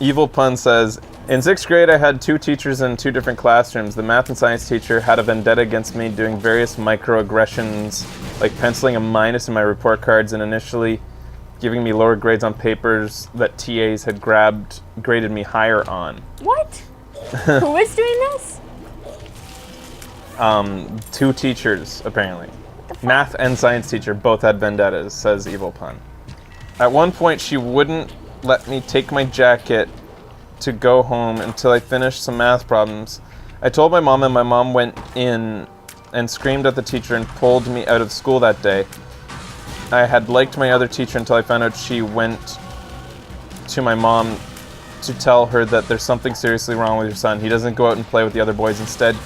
Evilpun says, in 6th grade, I had 2 teachers in 2 different classrooms. The math and science teacher had a vendetta against me, doing various microaggressions, like penciling a minus in my report cards and initially giving me lower grades on papers that TAs had graded me higher on. What? Who is doing this? 2 teachers, apparently. Math and science teacher both had vendettas, says Evilpun. At one point, she wouldn't let me take my jacket to go home until I finished some math problems. I told my mom, and my mom went in and screamed at the teacher and pulled me out of school that day. I had liked my other teacher until I found out she went to my mom to tell her that there's something seriously wrong with your son. He doesn't go out and play with the other boys. Instead,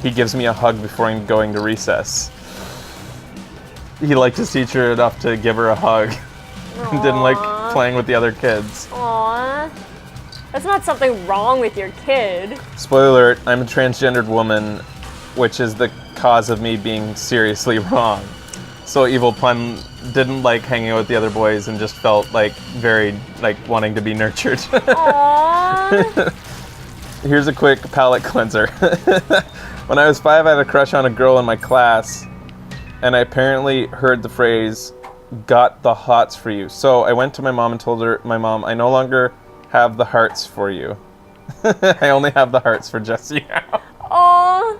he gives me a hug before I'm going to recess. He liked his teacher enough to give her a hug. And didn't like playing with the other kids. Aww. That's not something wrong with your kid. Spoiler alert, I'm a transgendered woman, which is the cause of me being seriously wrong. So Evilpun didn't like hanging out with the other boys and just felt like very like wanting to be nurtured. Aww. Here's a quick palate cleanser. When I was 5, I had a crush on a girl in my class, and I apparently heard the phrase, "got the hots for you." So I went to my mom and told her, my mom, I no longer have the hearts for you. I only have the hearts for Jesse now. Aww.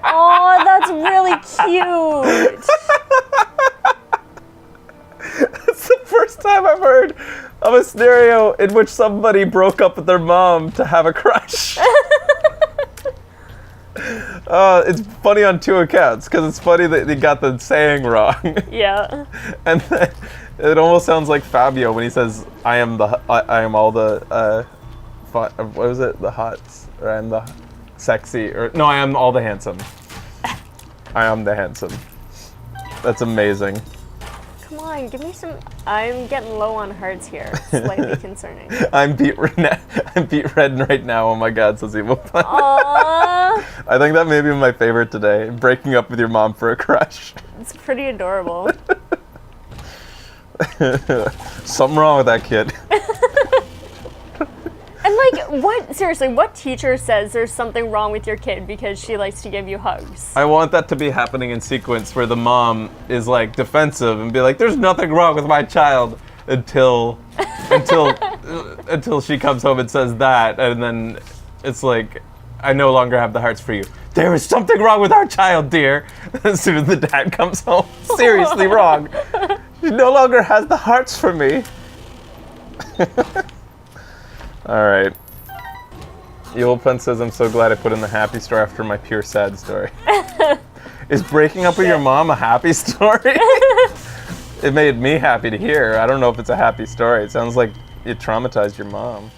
Aww, that's really cute. It's the first time I've heard of a scenario in which somebody broke up with their mom to have a crush. It's funny on 2 accounts, because it's funny that they got the saying wrong. Yeah. And then it almost sounds like Fabio when he says, I am all the, what was it? The hots, or I'm the sexy, or no, I am all the handsome. I am the handsome. That's amazing. Come on, give me some. I'm getting low on hearts here. Slightly concerning. I'm beat red right now. Oh my God, says Evilpun. Aww. I think that may be my favorite today. Breaking up with your mom for a crush. It's pretty adorable. Something wrong with that kid. And like, what? Seriously, what teacher says there's something wrong with your kid because she likes to give you hugs? I want that to be happening in sequence where the mom is like defensive and be like, "There's nothing wrong with my child," until she comes home and says that, and then it's like, "I no longer have the hearts for you." There is something wrong with our child, dear. As soon as the dad comes home, seriously wrong. She no longer has the hearts for me. All right. Evilpun says, I'm so glad I put in the happy story after my pure sad story. Is breaking up with your mom a happy story? It made me happy to hear. I don't know if it's a happy story. It sounds like it traumatized your mom.